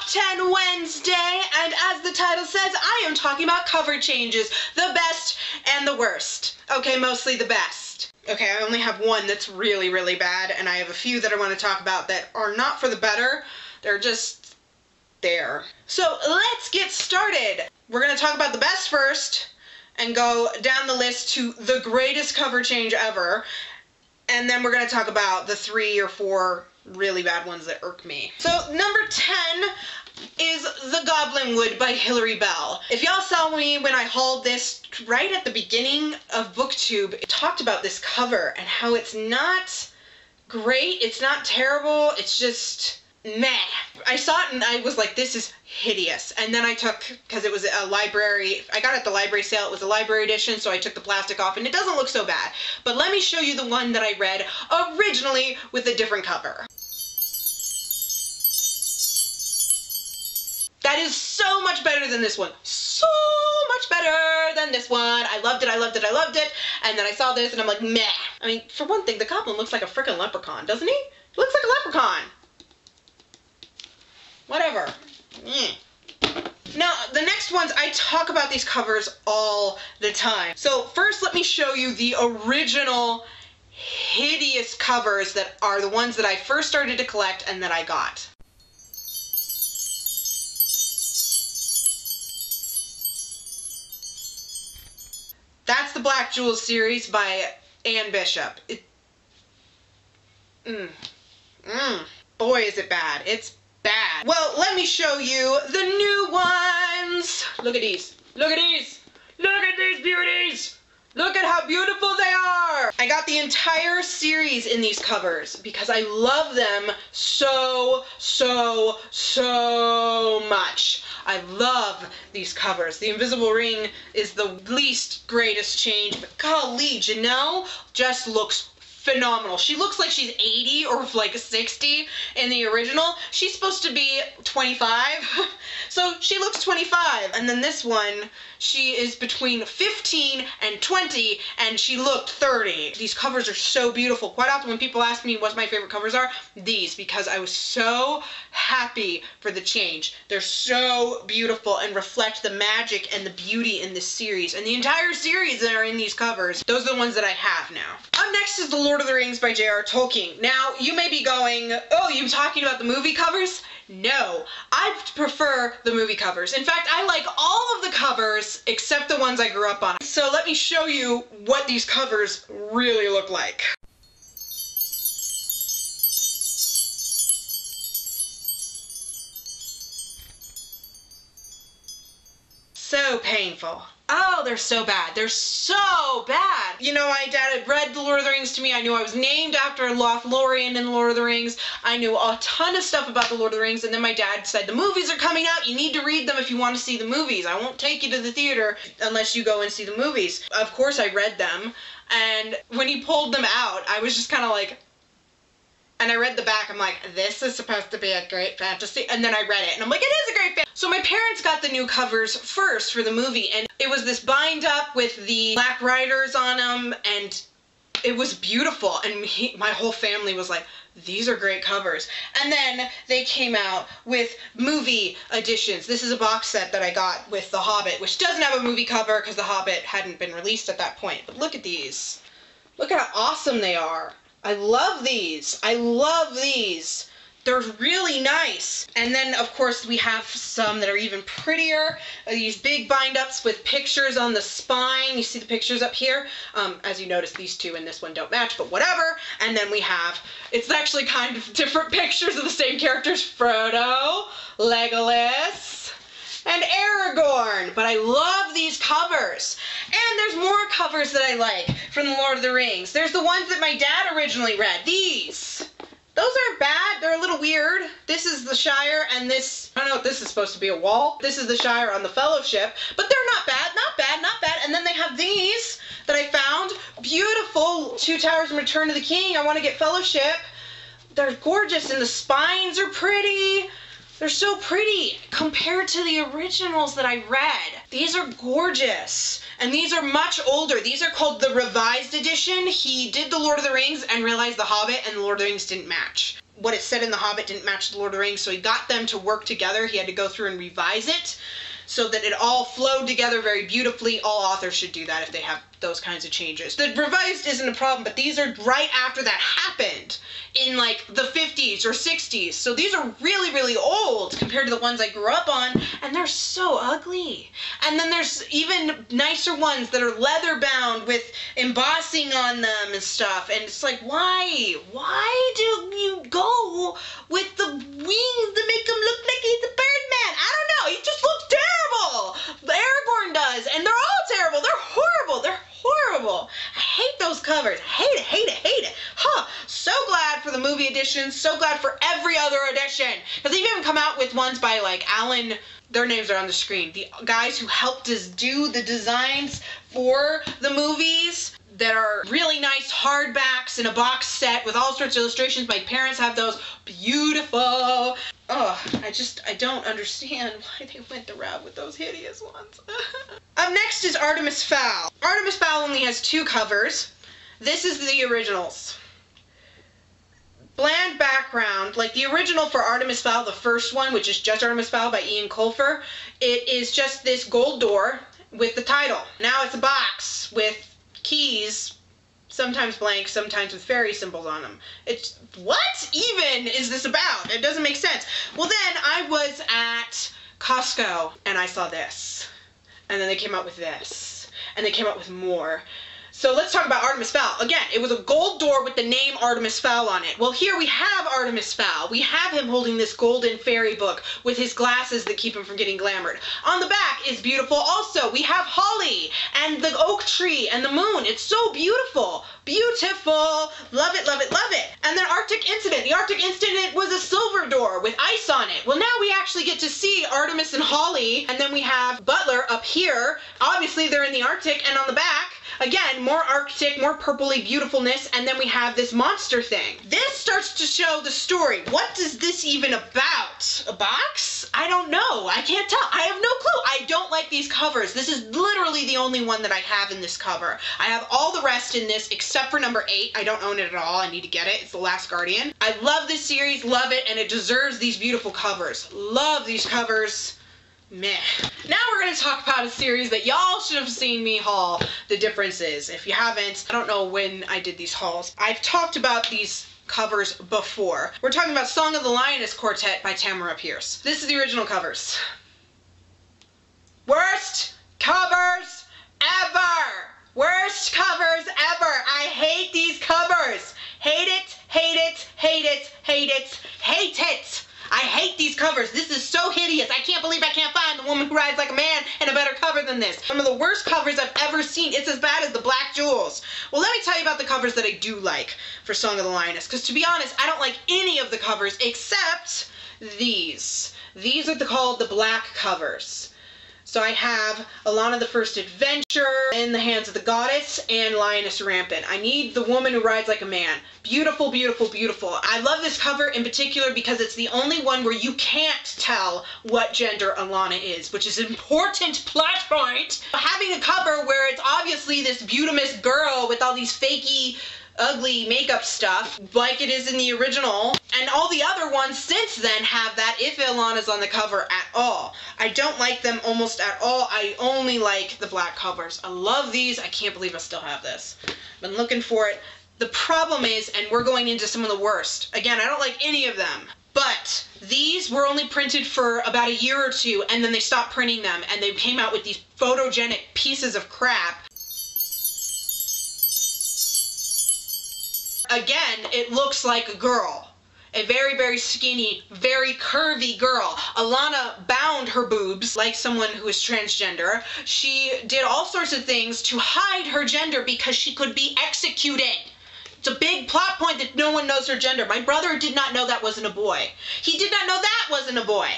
10 Wednesday, and as the title says, I am talking about cover changes, the best and the worst. Okay, mostly the best. Okay, I only have one that's really, really bad, and I have a few that I want to talk about that are not for the better. They're just there. So let's get started. We're going to talk about the best first, and go down the list to the greatest cover change ever, and then we're going to talk about the 3 or 4 really bad ones that irk me. So number 10 is The Goblin Wood by Hilary Bell. If y'all saw me when I hauled this right at the beginning of BookTube, it talked about this cover and how it's not great, it's not terrible, it's just meh. I saw it and I was like, this is hideous. And then I took, because it was a library, I got it at the library sale, it was a library edition, so I took the plastic off and it doesn't look so bad. But let me show you the one that I read originally with a different cover. That is so much better than this one. So much better than this one. I loved it, I loved it, I loved it. And then I saw this and I'm like, meh. I mean, for one thing, the goblin looks like a frickin' leprechaun, doesn't he? He looks like a leprechaun. Whatever. Now, the next ones, I talk about these covers all the time. So first, let me show you the original hideous covers that are the ones that I first started to collect and that I got. That's the Black Jewels series by Anne Bishop. Boy, is it bad. It's bad. Well, let me show you the new ones. Look at these. Look at these. Look at these beauties. Look at how beautiful they are. I got the entire series in these covers because I love them so much. I love these covers. The Invisible Ring is the least greatest change, but golly, Janelle just looks phenomenal. She looks like she's 80 or like 60 in the original. She's supposed to be 25, so she looks 25. And then this one, she is between 15 and 20, and she looked 30. These covers are so beautiful. Quite often when people ask me what my favorite covers are, these, because I was so happy for the change. They're so beautiful and reflect the magic and the beauty in this series. And the entire series that are in these covers, those are the ones that I have now. Up next is The Lord of the Rings by J.R. Tolkien. Now, you may be going, oh, you talking about the movie covers? No, I prefer the movie covers. In fact, I like all of the covers except the ones I grew up on. So let me show you what these covers really look like. So painful. Oh, they're so bad. They're so bad. You know, my dad had read The Lord of the Rings to me. I knew I was named after a Lothlorien in The Lord of the Rings. I knew a ton of stuff about The Lord of the Rings, and then my dad said, the movies are coming out. You need to read them if you want to see the movies. I won't take you to the theater unless you go and see the movies. Of course, I read them, and when he pulled them out, I was just kind of like, and I read the back, I'm like, this is supposed to be a great fantasy, and then I read it, and I'm like, it is a great fantasy. So my parents got the new covers first for the movie, and it was this bind up with the Black Riders on them, and it was beautiful, and my whole family was like, these are great covers. And then they came out with movie editions. This is a box set that I got with The Hobbit, which doesn't have a movie cover because The Hobbit hadn't been released at that point. But look at these. Look at how awesome they are. I love these. I love these. They're really nice. And then, of course, we have some that are even prettier. These big bind-ups with pictures on the spine. You see the pictures up here? As you notice, these two and this one don't match, but whatever. And then we have, it's actually kind of different pictures of the same characters. Frodo, Legolas, and Aragorn. But I love these covers. And there's more covers that I like from The Lord of the Rings. There's the ones that my dad originally read. These. Those aren't bad. They're a little weird. This is the Shire, and this, I don't know if this is supposed to be a wall. This is the Shire on the Fellowship, but they're not bad, not bad, not bad. And then they have these that I found. Beautiful. Two Towers and Return of the King. I want to get Fellowship. They're gorgeous, and the spines are pretty. They're so pretty compared to the originals that I read. These are gorgeous. And these are much older. These are called the Revised Edition. He did The Lord of the Rings and realized The Hobbit and The Lord of the Rings didn't match. what it said in The Hobbit didn't match The Lord of the Rings, so he got them to work together. He had to go through and revise it so that it all flowed together very beautifully. All authors should do that if they have those kinds of changes. The revised isn't a problem, but these are right after that happened in like the 50s or 60s. So these are really, really old compared to the ones I grew up on, and they're so ugly. And then there's even nicer ones that are leather bound with embossing on them and stuff. And it's like, why? Why do you go with the wings that make him look like he's a Birdman? I don't know. He just looks terrible. Aragorn does, and they're all terrible. They're horrible. They're horrible. I hate those covers. Hate it, hate it, hate it. Huh. So glad for the movie editions. So glad for every other edition. Because they've even come out with ones by like Alan, their names are on the screen. The guys who helped us do the designs for the movies that are really nice hardbacks in a box set with all sorts of illustrations. My parents have those. Beautiful. Oh, I don't understand why they went the route with those hideous ones. Up next is Artemis Fowl. Artemis Fowl only has 2 covers. This is the originals. Bland background, like the original for Artemis Fowl, the first one, which is just Artemis Fowl by Ian Colfer. It is just this gold door with the title. Now it's a box with keys, sometimes blank, sometimes with fairy symbols on them. It's, what even is this about? It doesn't make sense. Well, then I was at Costco and I saw this. And then they came out with this. And they came out with more. So let's talk about Artemis Fowl. Again, it was a gold door with the name Artemis Fowl on it. Well, here we have Artemis Fowl. We have him holding this golden fairy book with his glasses that keep him from getting glamored. On the back is beautiful also. We have holly and the oak tree and the moon. It's so beautiful. Beautiful. Love it, love it, love it. And then Arctic Incident. The Arctic Incident was a silver door with ice on it. Well, now we actually get to see Artemis and Holly. And then we have Butler up here. Obviously, they're in the Arctic. And on the back, again, more Arctic, more purpley beautifulness, and then we have this monster thing. This starts to show the story. What is this even about? A box? I don't know. I can't tell. I have no clue. I don't like these covers. This is literally the only one that I have in this cover. I have all the rest in this except for number 8. I don't own it at all. I need to get it. It's The Last Guardian. I love this series, love it, and it deserves these beautiful covers. Love these covers. Meh. Now we're going to talk about a series that y'all should have seen me haul the differences. If you haven't, I don't know when I did these hauls. I've talked about these covers before. We're talking about Song of the Lioness Quartet by Tamara Pierce. This is the original covers. Worst covers ever! Worst covers ever! I hate these covers! Hate it, hate it, hate it, hate it, hate it! I hate these covers. This is so hideous. I can't believe I can't find The Woman Who Rides Like a Man and a better cover than this. Some of the worst covers I've ever seen. It's as bad as the Black Jewels. Well, let me tell you about the covers that I do like for Song of the Lioness. Because to be honest, I don't like any of the covers except these. These are called the black covers. So I have Alana the First Adventure, In the Hands of the Goddess, and Lioness Rampant. I need The Woman Who Rides Like a Man. Beautiful, beautiful, beautiful. I love this cover in particular because it's the only one where you can't tell what gender Alana is, which is an important plot point. Having a cover where it's obviously this beautimous girl with all these fakey, ugly makeup stuff, like it is in the original, and all the other ones since then have that if Alana's on the cover at all. I don't like them almost at all. I only like the black covers. I love these. I can't believe I still have this. Been looking for it. The problem is, and we're going into some of the worst. Again, I don't like any of them. But these were only printed for about a year or two, and then they stopped printing them, and they came out with these photogenic pieces of crap. Again, it looks like a girl. A very, very skinny, very curvy girl. Alana bound her boobs like someone who is transgender. She did all sorts of things to hide her gender because she could be executed. It's a big plot point that no one knows her gender. My brother did not know that wasn't a boy. He did not know that wasn't a boy.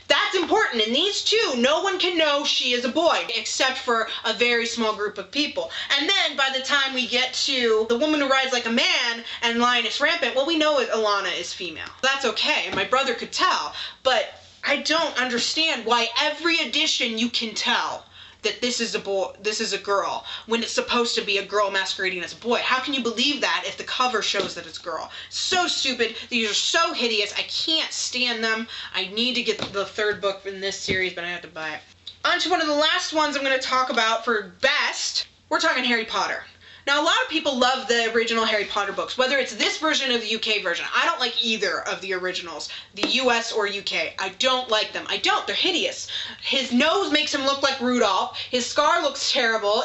That's important. In these two, no one can know she is a boy, except for a very small group of people. And then, by the time we get to The Woman Who Rides Like a Man and Lioness Rampant, well, we know Alana is female. That's okay. My brother could tell. But I don't understand why every edition you can tell that this is a boy, this is a girl, when it's supposed to be a girl masquerading as a boy? How can you believe that if the cover shows that it's a girl? So stupid. These are so hideous. I can't stand them. I need to get the third book in this series, but I have to buy it. On to one of the last ones I'm going to talk about for best. We're talking Harry Potter. Now, a lot of people love the original Harry Potter books, whether it's this version or the UK version. I don't like either of the originals, the US or UK. I don't like them. I don't. They're hideous. His nose makes him look like Rudolph. His scar looks terrible.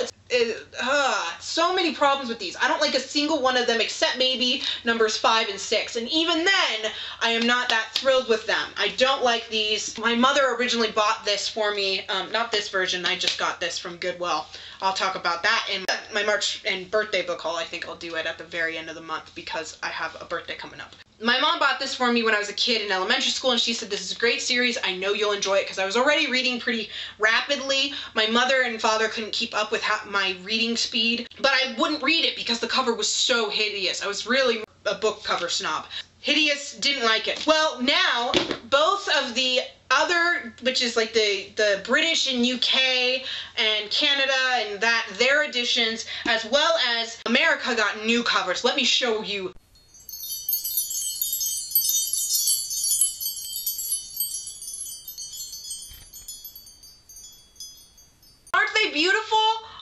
So many problems with these. I don't like a single one of them except maybe numbers 5 and 6. And even then, I am not that thrilled with them. I don't like these. My mother originally bought this for me. Not this version. I just got this from Goodwill. I'll talk about that in my March and birthday book haul. I think I'll do it at the very end of the month because I have a birthday coming up. My mom bought this for me when I was a kid in elementary school, and she said, this is a great series. I know you'll enjoy it, because I was already reading pretty rapidly. My mother and father couldn't keep up with my reading speed, but I wouldn't read it because the cover was so hideous. I was really a book cover snob. Hideous, didn't like it. Well, now, both of the other, which is like the British and UK and Canada and their editions, as well as America, got new covers. Let me show you. Aren't they beautiful?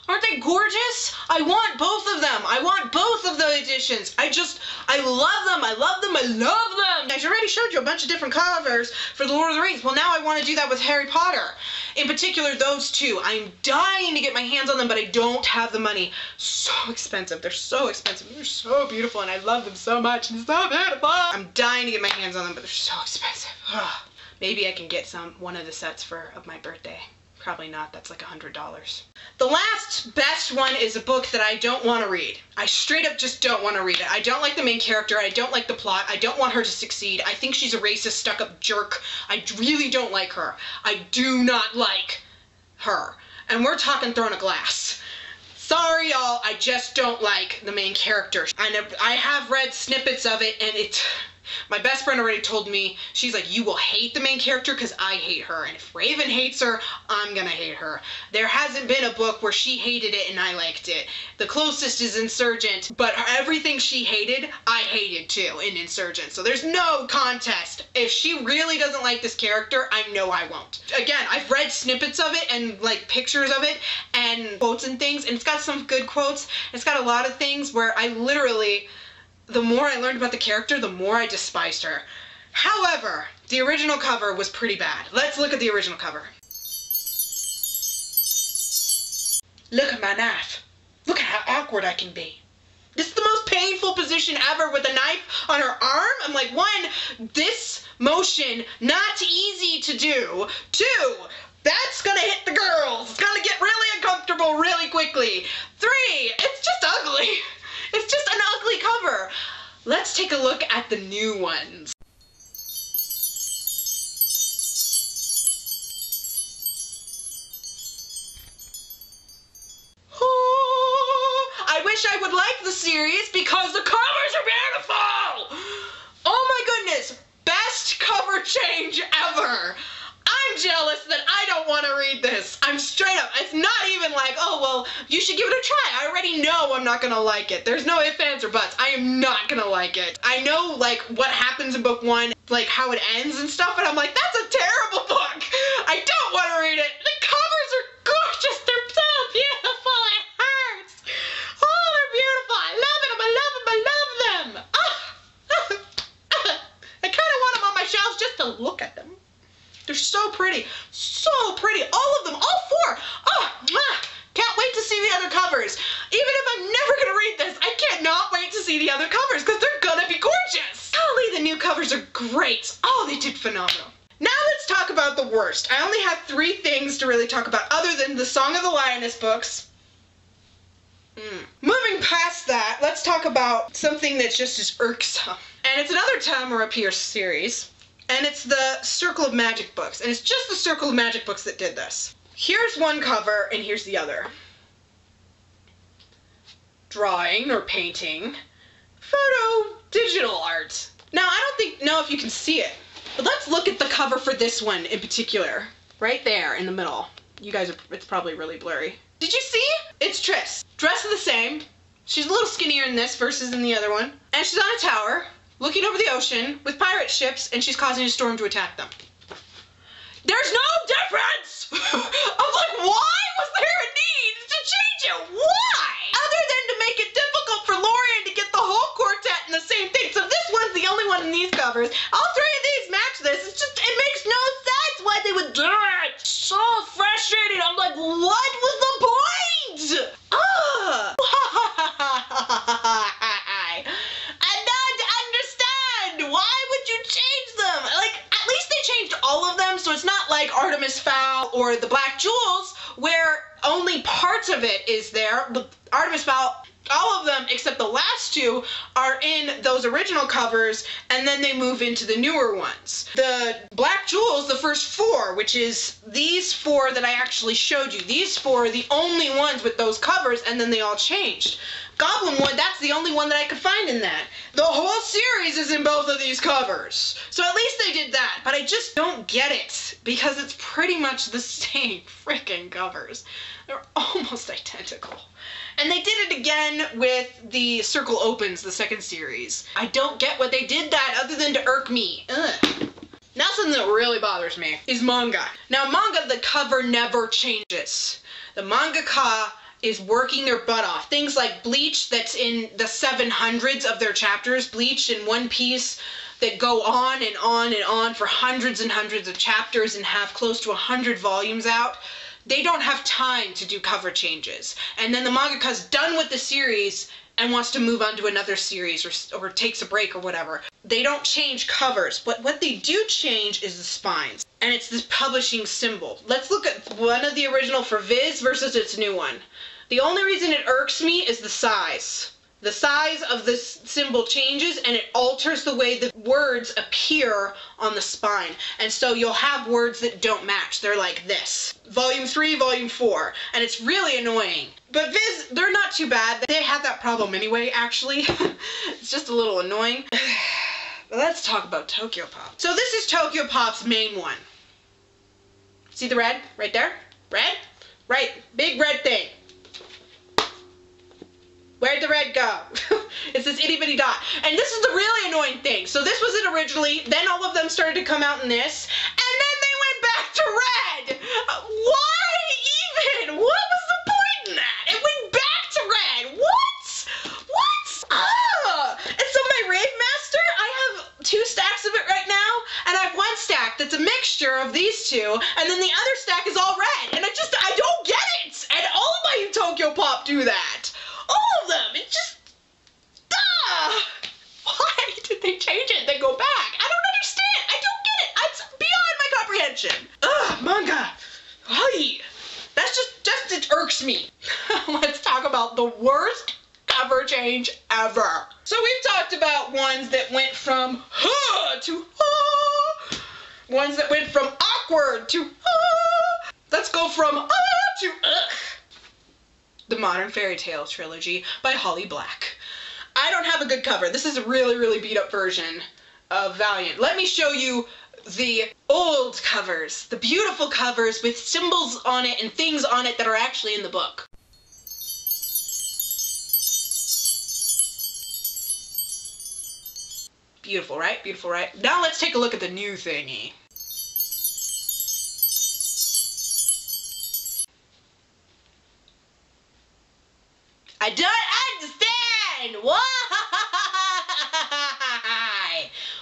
Aren't they gorgeous? I want both of them. I want both of the editions. I love them. I love them. I love them. I already showed you a bunch of different covers for The Lord of the Rings. Well, now I want to do that with Harry Potter. In particular, those two. I'm dying to get my hands on them, but I don't have the money. So expensive. They're so expensive. They're so beautiful, and I love them so much. And so beautiful. I'm dying to get my hands on them, but they're so expensive. Ugh. Maybe I can get one of the sets of my birthday. Probably not. That's like $100. The last best one is a book that I don't want to read. I straight up just don't want to read it. I don't like the main character. I don't like the plot. I don't want her to succeed. I think she's a racist, stuck-up jerk. I really don't like her. I do not like her. And we're talking Throne of Glass. Sorry, y'all. I just don't like the main character. I have read snippets of it, and my best friend already told me, she's like, you will hate the main character because I hate her. And if Raven hates her, I'm gonna hate her. There hasn't been a book where she hated it and I liked it. The closest is Insurgent, but everything she hated, I hated too in Insurgent. So there's no contest. If she really doesn't like this character, I know I won't. Again, I've read snippets of it and like pictures of it and quotes and things, and it's got some good quotes. It's got a lot of things where I literally, the more I learned about the character, the more I despised her. However, the original cover was pretty bad. Let's look at the original cover. Look at my knife. Look at how awkward I can be. This is the most painful position ever with a knife on her arm. I'm like, 1, this motion, not easy to do. 2, that's gonna hit the girls. It's gonna get really uncomfortable really quickly. 3, it's just ugly. It's just an ugly cover. Let's take a look at the new ones. I wish I would like the series because the covers are beautiful! Oh my goodness, best cover change ever! I'm jealous that I don't want to read this. I'm straight up. It's not even like, oh, well, you should give it a try. I already know I'm not going to like it. There's no ifs, ands, or buts. I am not going to like it. I know, like, what happens in book 1, like, how it ends and stuff, and I'm like, that's a terrible book. I don't want to read it. The covers are gorgeous. They're so beautiful. It hurts. Oh, they're beautiful. I love them. I love them. I love them. I kind of want them on my shelves just to look at them. They're so pretty. So pretty. All of them. All 4. Oh, can't wait to see the other covers. Even if I'm never going to read this, I cannot wait to see the other covers because they're going to be gorgeous. Golly, the new covers are great. Oh, they did phenomenal. Now let's talk about the worst. I only have 3 things to really talk about other than the Song of the Lioness books. Moving past that, let's talk about something that's just as irksome. And it's another Tamara Pierce series. And it's the Circle of Magic books. And it's just the Circle of Magic books that did this. Here's one cover, and here's the other. Drawing or painting. Photo digital art. Now, I don't know if you can see it. But let's look at the cover for this one in particular. Right there in the middle. You guys are, it's probably really blurry. Did you see? It's Triss. Dressed the same. She's a little skinnier in this versus in the other one. And she's on a tower, looking over the ocean with pirate ships, and she's causing a storm to attack them. There's no difference! I'm like, why was there a need to change it? Why? Other than to make it difficult for Lorian to get the whole quartet in the same thing. So this one's the only one in these covers. All three of these match this. It's just, it makes no sense why they would do it. So frustrating. I'm like, what was the point? Ugh. I don't understand. Why would you change them? Like, at least they changed all of them, so it's not like Artemis Fowl or the Black Jewels, where only parts of it is there. The Artemis Fowl, all of them except the last two are in those original covers, and then they move into the newer ones. The Black Jewels, the first four, which is these four that I actually showed you. These four are the only ones with those covers, and then they all changed. Goblin one, that's the only one that I could find in that. The whole series is in both of these covers. So at least they did that. But I just don't get it, because it's pretty much the same freaking covers. They're almost identical. And they did it again with the Circle Opens, the second series. I don't get what they did that other than to irk me. Ugh. Now something that really bothers me is manga. Now manga, the cover never changes. The mangaka is working their butt off. Things like Bleach, that's in the 700s of their chapters, Bleach and One Piece, that go on and on and on for hundreds and hundreds of chapters and have close to 100 volumes out. They don't have time to do cover changes. And then the mangaka's done with the series and wants to move on to another series or takes a break or whatever. They don't change covers, but what they do change is the spines. And it's this publishing symbol. Let's look at one of the original for Viz versus its new one. The only reason it irks me is the size. The size of this symbol changes and it alters the way the words appear on the spine. And so you'll have words that don't match. They're like this. Volume 3, Volume 4. And it's really annoying. But Viz, they're not too bad. They have that problem anyway, actually. It's just a little annoying. Let's talk about Tokyo Pop. So this is Tokyo Pop's main one. See the red right there? Red? Right. Big red thing. Where'd the red go? It's this itty bitty dot. And this is the really annoying thing. So this was it originally, then all of them started to come out in this, and then they went back to red! Why even? What was the point in that? It went back to red! What? What? Ah! And so my Rave Master, I have 2 stacks of it right now, and I have 1 stack that's a mixture of these two, and then the other stack is all red. And I don't get it! And all of my Tokyo Pop do that. All of them! It just... Why did they change it and then go back? I don't understand! I don't get it! It's beyond my comprehension! Ugh, manga! Hey! That's just it irks me. Let's talk about the worst cover change ever. So we've talked about ones that went from huh to ah, ones that went from awkward to ah. Let's go from ah to ugh. The Modern Fairy Tale trilogy by Holly Black. I don't have a good cover. This is a really, really beat up version of Valiant. Let me show you the old covers, the beautiful covers with symbols on it and things on it that are actually in the book. Beautiful, right? Beautiful, right? Now let's take a look at the new thingy. I don't understand! Why?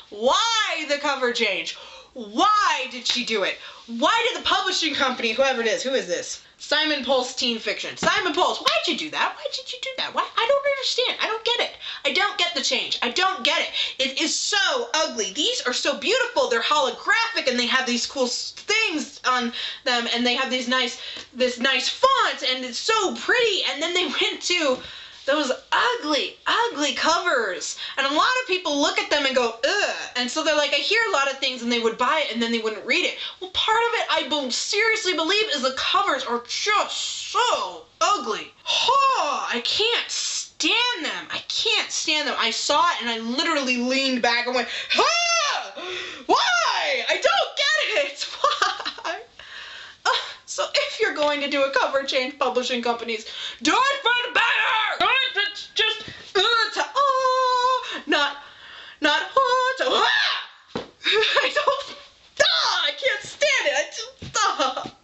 Why the cover change? Why did she do it? Why did the publishing company, whoever it is, who is this? Simon Pulse Teen Fiction. Simon Pulse, why'd you do that? Why did you do that? Why? I don't understand. I don't get it. I don't get the change. I don't get it. It is so ugly. These are so beautiful. They're holographic and they have these cool things on them and they have this nice font and it's so pretty. And then they went to those ugly, ugly covers. And a lot of people look at them and go, ugh. And so they're like, I hear a lot of things and they would buy it and then they wouldn't read it. Well, part of it I seriously believe is the covers are just so ugly. Oh, I can't stand them. I can't stand them. I saw it and I literally leaned back and went, ah! Why? I don't get it. Why? So if you're going to do a cover change, publishing companies, do it for the better! Do it, it's just, to, not, to, I can't stand it,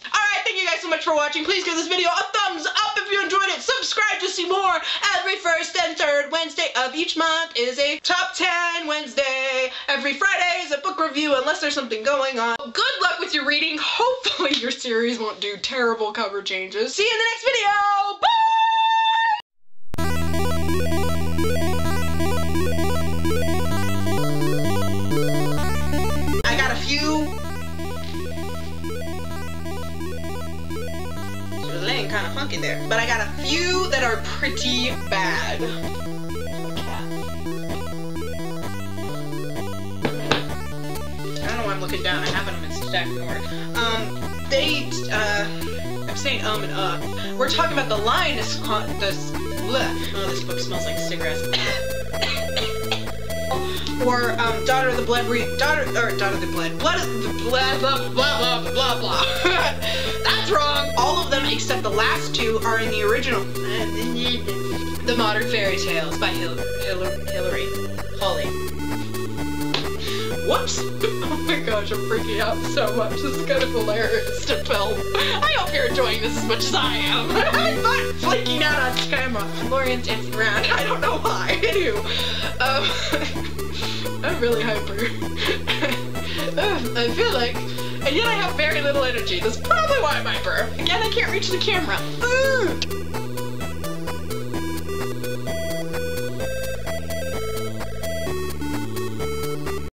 Alright, thank you guys so much for watching. Please give this video a thumbs up if you enjoyed it. Subscribe to see more. Every first and third Wednesday of each month is a top 10 Wednesday. Every Friday is a book review unless there's something going on. Good luck with your reading. Hopefully your series won't do terrible cover changes. See you in the next video. Bye! I got a few. Laying kind of funky there, but I got a few that are pretty bad. I don't know why I'm looking down. I have them in stack order. I'm saying and we're talking about the Lioness this book smells like cigarettes. Or Daughter of the Blood, Daughter of the Blood, Blood of the blah blah blah blah blah blah. That's wrong. All of them except the last two are in the original. The Modern Fairy Tales by Hillary Holly. Whoops! Oh my gosh, I'm freaking out so much. This is kind of hilarious to film. I hope you're enjoying this as much as I am. I'm not flaking out on camera. Lorian's dancing around. I don't know why. Anywho, I'm really hyper. I feel like, and yet I have very little energy. That's probably why I'm hyper. Again, I can't reach the camera.